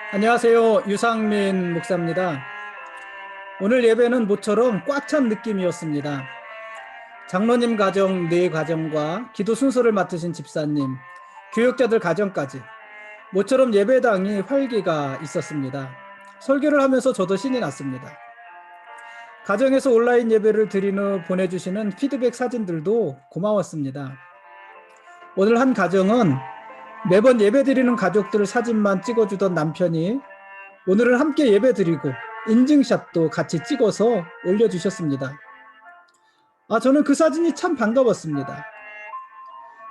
안녕하세요. 유상민 목사입니다. 오늘 예배는 모처럼 꽉 찬 느낌이었습니다. 장로님 가정 4가정과 기도 순서를 맡으신 집사님, 교역자들 가정까지 모처럼 예배당이 활기가 있었습니다. 설교를 하면서 저도 신이 났습니다. 가정에서 온라인 예배를 드린 후 보내주시는 피드백 사진들도 고마웠습니다. 오늘 한 가정은 매번 예배 드리는 가족들 사진만 찍어주던 남편이 오늘은 함께 예배 드리고 인증샷도 같이 찍어서 올려주셨습니다. 저는 그 사진이 참 반가웠습니다.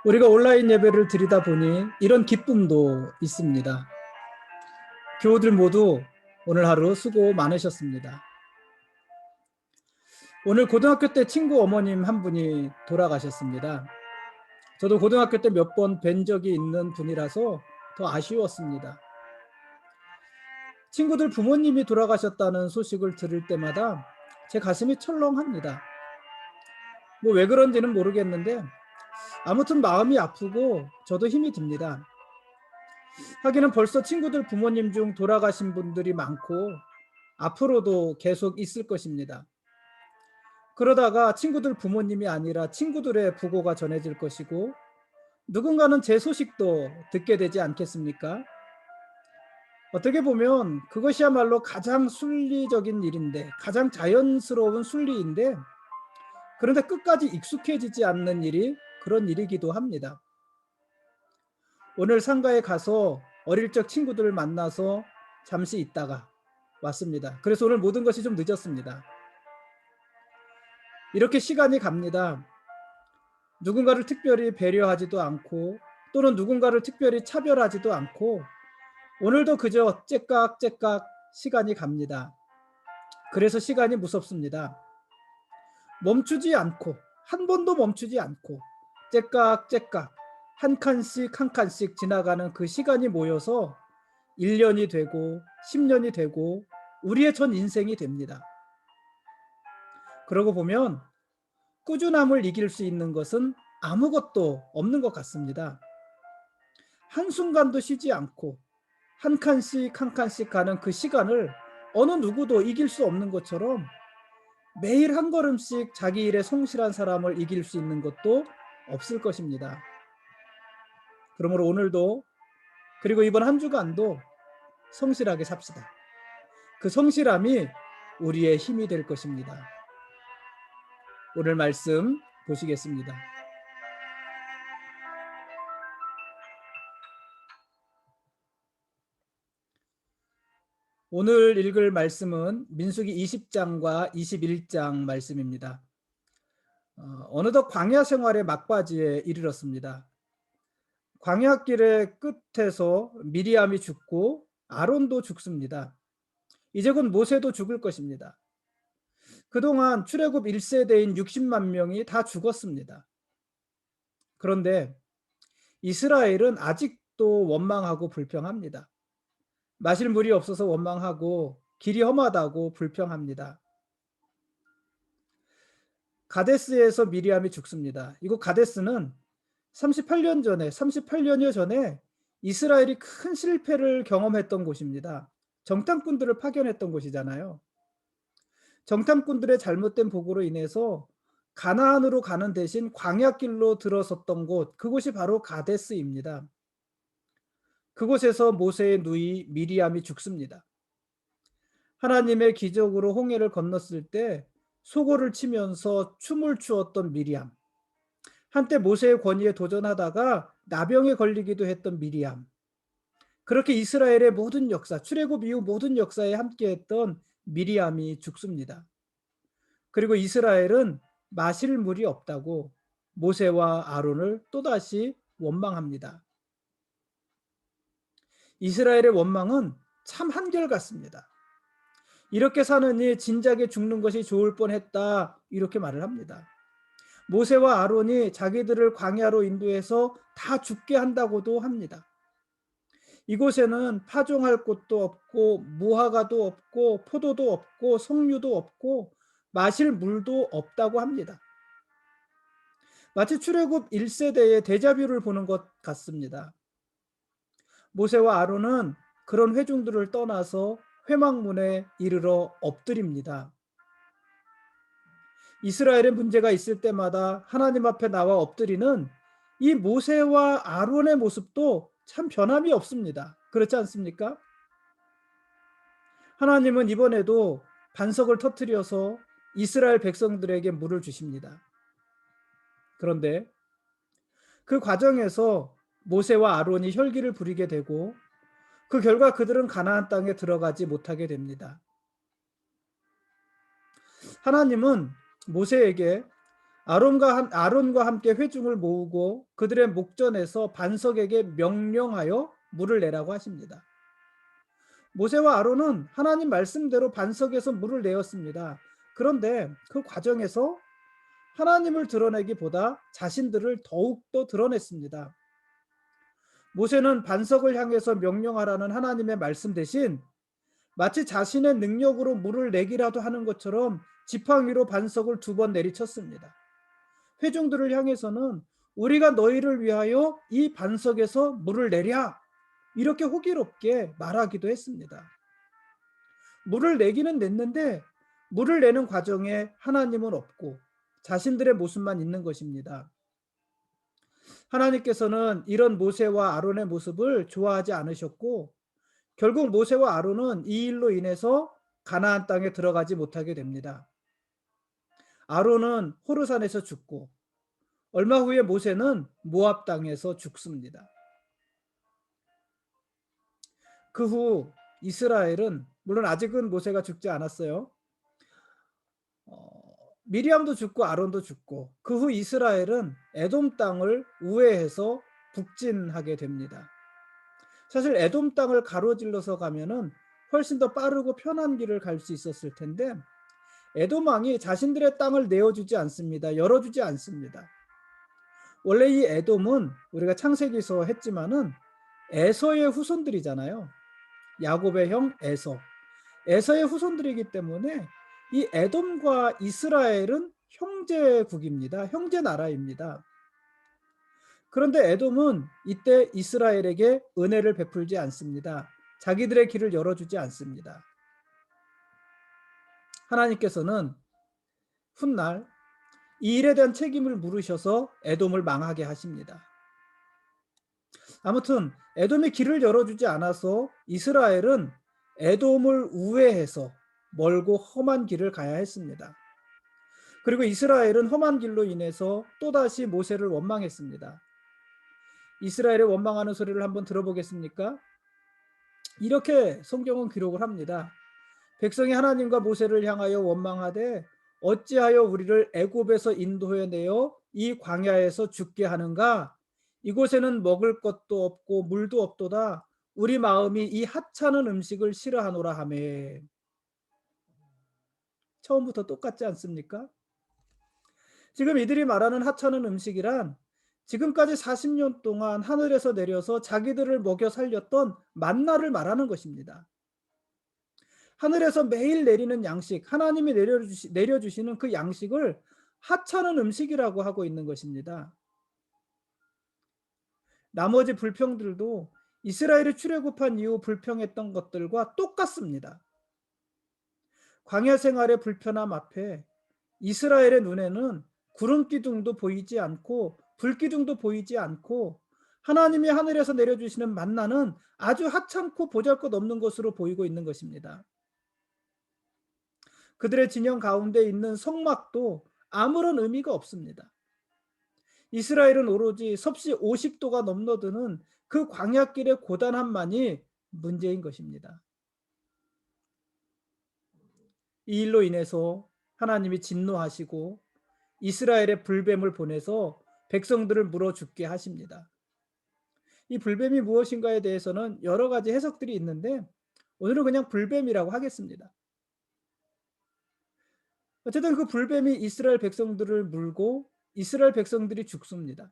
우리가 온라인 예배를 드리다 보니 이런 기쁨도 있습니다. 교우들 모두 오늘 하루 수고 많으셨습니다. 오늘 고등학교 때 친구 어머님 한 분이 돌아가셨습니다. 저도 고등학교 때 몇 번 뵌 적이 있는 분이라서 더 아쉬웠습니다. 친구들 부모님이 돌아가셨다는 소식을 들을 때마다 제 가슴이 철렁합니다. 왜 그런지는 모르겠는데 아무튼 마음이 아프고 저도 힘이 듭니다. 하기는 벌써 친구들 부모님 중 돌아가신 분들이 많고 앞으로도 계속 있을 것입니다. 그러다가 친구들 부모님이 아니라 친구들의 부고가 전해질 것이고 누군가는 제 소식도 듣게 되지 않겠습니까? 어떻게 보면 그것이야말로 가장 순리적인 일인데, 가장 자연스러운 순리인데, 그런데 끝까지 익숙해지지 않는 일이 그런 일이기도 합니다. 오늘 상가에 가서 어릴 적 친구들을 만나서 잠시 있다가 왔습니다. 그래서 오늘 모든 것이 좀 늦었습니다. 이렇게 시간이 갑니다. 누군가를 특별히 배려하지도 않고 또는 누군가를 특별히 차별하지도 않고 오늘도 그저 째깍째깍 시간이 갑니다. 그래서 시간이 무섭습니다. 멈추지 않고 한 번도 멈추지 않고 째깍째깍 한 칸씩 한 칸씩 지나가는 그 시간이 모여서 1년이 되고 10년이 되고 우리의 전 인생이 됩니다. 그러고 보면 꾸준함을 이길 수 있는 것은 아무것도 없는 것 같습니다. 한순간도 쉬지 않고 한 칸씩 한 칸씩 가는 그 시간을 어느 누구도 이길 수 없는 것처럼 매일 한 걸음씩 자기 일에 성실한 사람을 이길 수 있는 것도 없을 것입니다. 그러므로 오늘도 그리고 이번 한 주간도 성실하게 삽시다. 그 성실함이 우리의 힘이 될 것입니다. 오늘 말씀 보시겠습니다. 오늘 읽을 말씀은 민수기 20장과 21장 말씀입니다. 어느덧 광야 생활의 막바지에 이르렀습니다. 광야길의 끝에서 미리암이 죽고 아론도 죽습니다. 이제 곧 모세도 죽을 것입니다. 그동안 출애굽 1세대인 60만 명이 다 죽었습니다. 그런데 이스라엘은 아직도 원망하고 불평합니다. 마실 물이 없어서 원망하고 길이 험하다고 불평합니다. 가데스에서 미리암이 죽습니다. 이곳 가데스는 38년여 전에 이스라엘이 큰 실패를 경험했던 곳입니다. 정탐꾼들을 파견했던 곳이잖아요. 정탐꾼들의 잘못된 보고로 인해서 가나안으로 가는 대신 광야길로 들어섰던 곳, 그곳이 바로 가데스입니다. 그곳에서 모세의 누이 미리암이 죽습니다. 하나님의 기적으로 홍해를 건넜을 때 소고를 치면서 춤을 추었던 미리암. 한때 모세의 권위에 도전하다가 나병에 걸리기도 했던 미리암. 그렇게 이스라엘의 모든 역사, 출애굽 이후 모든 역사에 함께했던 미리암이 죽습니다. 그리고 이스라엘은 마실 물이 없다고 모세와 아론을 또다시 원망합니다. 이스라엘의 원망은 참 한결같습니다. 이렇게 사느니 진작에 죽는 것이 좋을 뻔했다, 이렇게 말을 합니다. 모세와 아론이 자기들을 광야로 인도해서 다 죽게 한다고도 합니다. 이곳에는 파종할 곳도 없고 무화과도 없고 포도도 없고 석류도 없고 마실 물도 없다고 합니다. 마치 출애굽 1세대의 데자뷰를 보는 것 같습니다. 모세와 아론은 그런 회중들을 떠나서 회막문에 이르러 엎드립니다. 이스라엘의 문제가 있을 때마다 하나님 앞에 나와 엎드리는 이 모세와 아론의 모습도 참 변함이 없습니다. 그렇지 않습니까? 하나님은 이번에도 반석을 터뜨려서 이스라엘 백성들에게 물을 주십니다. 그런데 그 과정에서 모세와 아론이 혈기를 부리게 되고 그 결과 그들은 가나안 땅에 들어가지 못하게 됩니다. 하나님은 모세에게 아론과 함께 회중을 모으고 그들의 목전에서 반석에게 명령하여 물을 내라고 하십니다. 모세와 아론은 하나님 말씀대로 반석에서 물을 내었습니다. 그런데 그 과정에서 하나님을 드러내기보다 자신들을 더욱더 드러냈습니다. 모세는 반석을 향해서 명령하라는 하나님의 말씀 대신 마치 자신의 능력으로 물을 내기라도 하는 것처럼 지팡이로 반석을 2번 내리쳤습니다. 회중들을 향해서는 우리가 너희를 위하여 이 반석에서 물을 내랴 이렇게 호기롭게 말하기도 했습니다. 물을 내기는 냈는데 물을 내는 과정에 하나님은 없고 자신들의 모습만 있는 것입니다. 하나님께서는 이런 모세와 아론의 모습을 좋아하지 않으셨고 결국 모세와 아론은 이 일로 인해서 가나안 땅에 들어가지 못하게 됩니다. 아론은 호르산에서 죽고 얼마 후에 모세는 모압 땅에서 죽습니다. 그 후 이스라엘은 물론 아직은 모세가 죽지 않았어요. 미리암도 죽고 아론도 죽고 그 후 이스라엘은 에돔 땅을 우회해서 북진하게 됩니다. 사실 에돔 땅을 가로질러서 가면은 훨씬 더 빠르고 편한 길을 갈 수 있었을 텐데 에돔 왕이 자신들의 땅을 내어주지 않습니다. 열어주지 않습니다. 원래 이 에돔은 우리가 창세기서 했지만은 에서의 후손들이잖아요. 야곱의 형 에서. 에서의 후손들이기 때문에 이 에돔과 이스라엘은 형제국입니다. 형제 나라입니다. 그런데 에돔은 이때 이스라엘에게 은혜를 베풀지 않습니다. 자기들의 길을 열어주지 않습니다. 하나님께서는 훗날 이 일에 대한 책임을 물으셔서 에돔을 망하게 하십니다. 아무튼 에돔이 길을 열어주지 않아서 이스라엘은 에돔을 우회해서 멀고 험한 길을 가야 했습니다. 그리고 이스라엘은 험한 길로 인해서 또다시 모세를 원망했습니다. 이스라엘의 원망하는 소리를 한번 들어보겠습니까? 이렇게 성경은 기록을 합니다. 백성이 하나님과 모세를 향하여 원망하되 어찌하여 우리를 애굽에서 인도해 내어 이 광야에서 죽게 하는가? 이곳에는 먹을 것도 없고 물도 없도다. 우리 마음이 이 하찮은 음식을 싫어하노라 하며. 처음부터 똑같지 않습니까? 지금 이들이 말하는 하찮은 음식이란 지금까지 40년 동안 하늘에서 내려서 자기들을 먹여 살렸던 만나를 말하는 것입니다. 하늘에서 매일 내리는 양식, 하나님이 내려주시는 그 양식을 하찮은 음식이라고 하고 있는 것입니다. 나머지 불평들도 이스라엘이 출애굽한 이후 불평했던 것들과 똑같습니다. 광야 생활의 불편함 앞에 이스라엘의 눈에는 구름 기둥도 보이지 않고 불 기둥도 보이지 않고 하나님이 하늘에서 내려주시는 만나는 아주 하찮고 보잘것없는 것으로 보이고 있는 것입니다. 그들의 진영 가운데 있는 성막도 아무런 의미가 없습니다. 이스라엘은 오로지 섭씨 50도가 넘나드는 그 광야길의 고단함만이 문제인 것입니다. 이 일로 인해서 하나님이 진노하시고 이스라엘의 불뱀을 보내서 백성들을 물어 죽게 하십니다. 이 불뱀이 무엇인가에 대해서는 여러 가지 해석들이 있는데 오늘은 그냥 불뱀이라고 하겠습니다. 어쨌든 그 불뱀이 이스라엘 백성들을 물고 이스라엘 백성들이 죽습니다.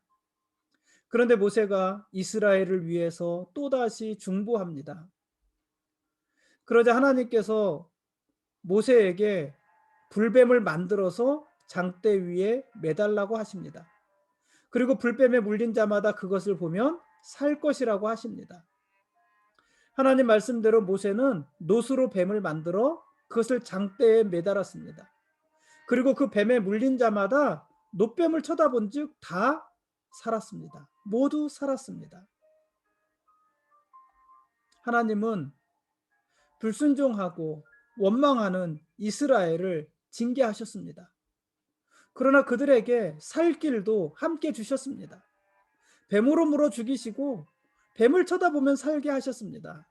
그런데 모세가 이스라엘을 위해서 또다시 중보합니다. 그러자 하나님께서 모세에게 불뱀을 만들어서 장대 위에 매달라고 하십니다. 그리고 불뱀에 물린 자마다 그것을 보면 살 것이라고 하십니다. 하나님 말씀대로 모세는 놋으로 뱀을 만들어 그것을 장대에 매달았습니다. 그리고 그 뱀에 물린 자마다 놋뱀을 쳐다본즉 다 살았습니다. 모두 살았습니다. 하나님은 불순종하고 원망하는 이스라엘을 징계하셨습니다. 그러나 그들에게 살 길도 함께 주셨습니다. 뱀으로 물어 죽이시고 뱀을 쳐다보면 살게 하셨습니다.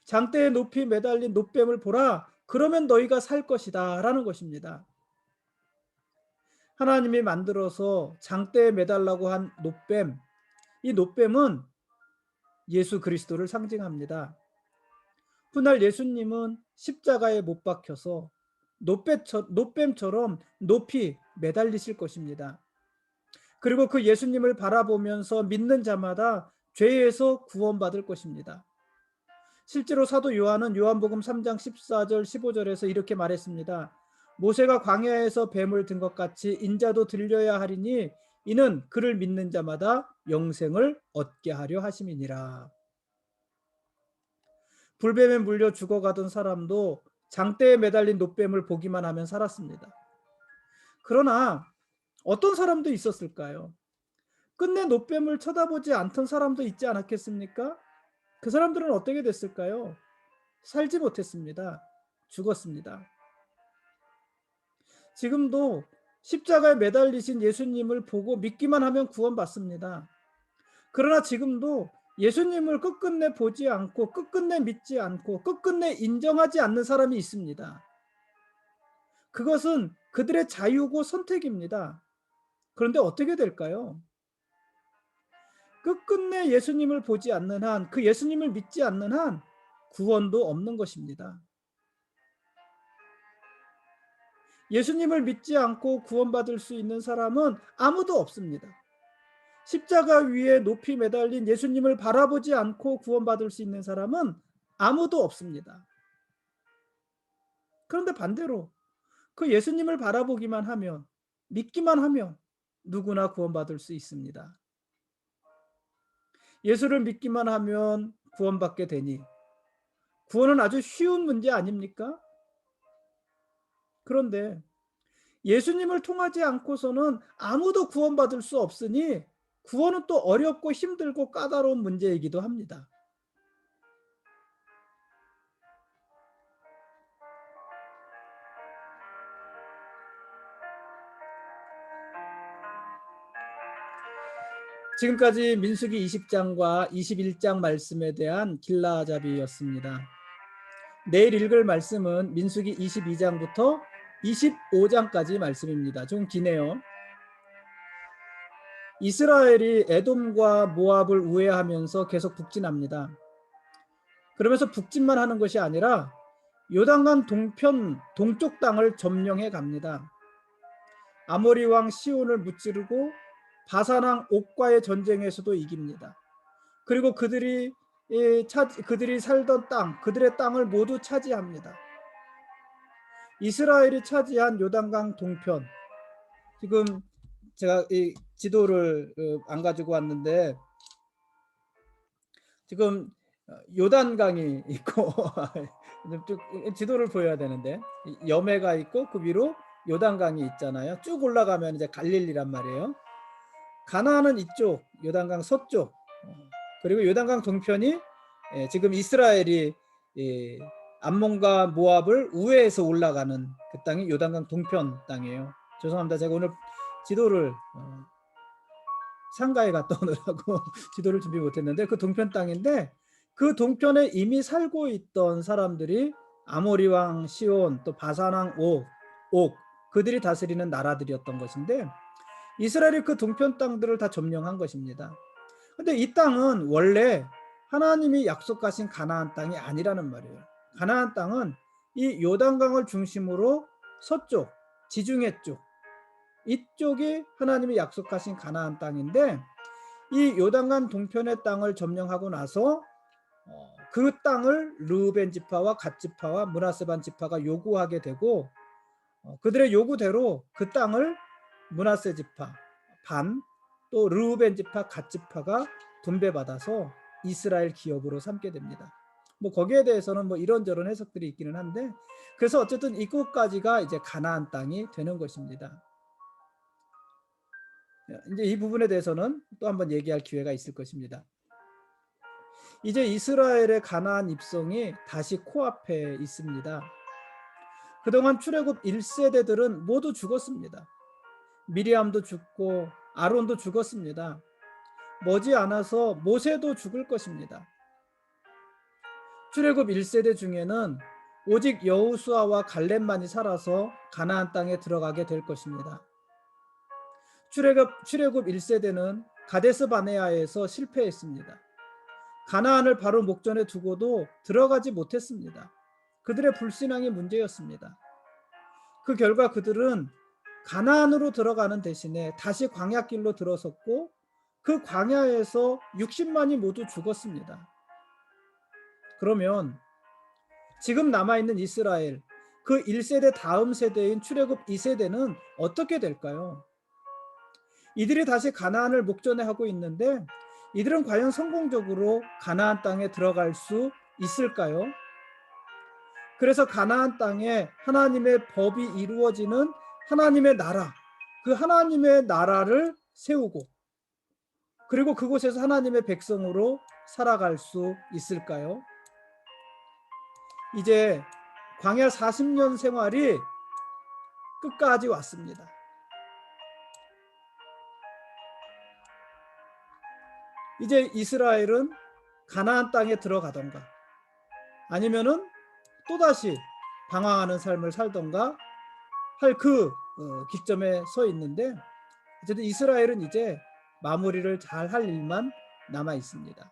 장대에 높이 매달린 놋뱀을 보라, 그러면 너희가 살 것이다 라는 것입니다. 하나님이 만들어서 장대에 매달라고 한 놋뱀, 이 놋뱀은 예수 그리스도를 상징합니다. 훗날 예수님은 십자가에 못 박혀서 놋뱀처럼 높이 매달리실 것입니다. 그리고 그 예수님을 바라보면서 믿는 자마다 죄에서 구원받을 것입니다. 실제로 사도 요한은 요한복음 3장 14절 15절에서 이렇게 말했습니다. 모세가 광야에서 뱀을 든 것 같이 인자도 들려야 하리니 이는 그를 믿는 자마다 영생을 얻게 하려 하심이니라. 불뱀에 물려 죽어가던 사람도 장대에 매달린 놋뱀을 보기만 하면 살았습니다. 그러나 어떤 사람도 있었을까요? 끝내 놋뱀을 쳐다보지 않던 사람도 있지 않았겠습니까? 그 사람들은 어떻게 됐을까요? 살지 못했습니다. 죽었습니다. 지금도 십자가에 매달리신 예수님을 보고 믿기만 하면 구원받습니다. 그러나 지금도 예수님을 끝끝내 보지 않고 끝끝내 믿지 않고 끝끝내 인정하지 않는 사람이 있습니다. 그것은 그들의 자유고 선택입니다. 그런데 어떻게 될까요? 끝끝내 예수님을 보지 않는 한, 그 예수님을 믿지 않는 한 구원도 없는 것입니다. 예수님을 믿지 않고 구원받을 수 있는 사람은 아무도 없습니다. 십자가 위에 높이 매달린 예수님을 바라보지 않고 구원받을 수 있는 사람은 아무도 없습니다. 그런데 반대로 그 예수님을 바라보기만 하면, 믿기만 하면 누구나 구원받을 수 있습니다. 예수를 믿기만 하면 구원받게 되니 구원은 아주 쉬운 문제 아닙니까? 그런데 예수님을 통하지 않고서는 아무도 구원받을 수 없으니 구원은 또 어렵고 힘들고 까다로운 문제이기도 합니다. 지금까지 민수기 20장과 21장 말씀에 대한 길라잡이였습니다. 내일 읽을 말씀은 민수기 22장부터 25장까지 말씀입니다. 좀 기네요. 이스라엘이 에돔과 모압을 우회하면서 계속 북진합니다. 그러면서 북진만 하는 것이 아니라 요단강 동쪽 땅을 점령해 갑니다. 아모리 왕 시온을 무찌르고 바산왕 옥과의 전쟁에서도 이깁니다. 그리고 그들이 살던 땅, 그들의 땅을 모두 차지합니다. 이스라엘이 차지한 요단강 동편, 지금 제가 이 지도를 안 가지고 왔는데 지금 요단강이 있고 지도를 보여야 되는데 여매가 있고 그 위로 요단강이 있잖아요. 쭉 올라가면 이제 갈릴리란 말이에요. 가나안은 이쪽 요단강 서쪽, 그리고 요단강 동편이 지금 이스라엘이 암몬과 모압을 우회해서 올라가는 그 땅이 요단강 동편 땅이에요. 죄송합니다. 제가 오늘 지도를 상가에 갔다 오느라고 지도를 준비 못했는데 그 동편 땅인데 그 동편에 이미 살고 있던 사람들이 아모리 왕 시온, 또 바산 왕 옥, 그들이 다스리는 나라들이었던 것인데 이스라엘이 그 동편 땅들을 다 점령한 것입니다. 근데 이 땅은 원래 하나님이 약속하신 가나안 땅이 아니라는 말이에요. 가나안 땅은 이 요단강을 중심으로 서쪽, 지중해 쪽, 이쪽이 하나님이 약속하신 가나안 땅인데 이 요단강 동편의 땅을 점령하고 나서 그 땅을 르우벤 지파와 갓 지파와 므낫세 반 지파가 요구하게 되고 그들의 요구대로 그 땅을 므낫세 지파 반, 또 르우벤 지파 갓 지파가 분배받아서 이스라엘 기업으로 삼게 됩니다. 뭐 거기에 대해서는 뭐 이런저런 해석들이 있기는 한데, 그래서 어쨌든 이곳까지가 이제 가나안 땅이 되는 것입니다. 이제 이 부분에 대해서는 또 한번 얘기할 기회가 있을 것입니다. 이제 이스라엘의 가나안 입성이 다시 코앞에 있습니다. 그동안 출애굽 1세대들은 모두 죽었습니다. 미리암도 죽고 아론도 죽었습니다. 머지않아서 모세도 죽을 것입니다. 출애굽 1세대 중에는 오직 여호수아와 갈렙만이 살아서 가나안 땅에 들어가게 될 것입니다. 출애굽 1세대는 가데스 바네아에서 실패했습니다. 가나안을 바로 목전에 두고도 들어가지 못했습니다. 그들의 불신앙이 문제였습니다. 그 결과 그들은 가나안으로 들어가는 대신에 다시 광야길로 들어섰고, 그 광야에서 60만이 모두 죽었습니다. 그러면 지금 남아있는 이스라엘, 그 1세대 다음 세대인 출애굽 2세대는 어떻게 될까요? 이들이 다시 가나안을 목전에 하고 있는데, 이들은 과연 성공적으로 가나안 땅에 들어갈 수 있을까요? 그래서 가나안 땅에 하나님의 법이 이루어지는 하나님의 나라, 그 하나님의 나라를 세우고, 그리고 그곳에서 하나님의 백성으로 살아갈 수 있을까요? 이제 광야 40년 생활이 끝까지 왔습니다. 이제 이스라엘은 가나안 땅에 들어가던가, 아니면은 또다시 방황하는 삶을 살던가 할 그 기점에 서 있는데, 어쨌든 이스라엘은 이제 마무리를 잘 할 일만 남아 있습니다.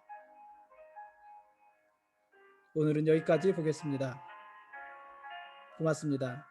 오늘은 여기까지 보겠습니다. 고맙습니다.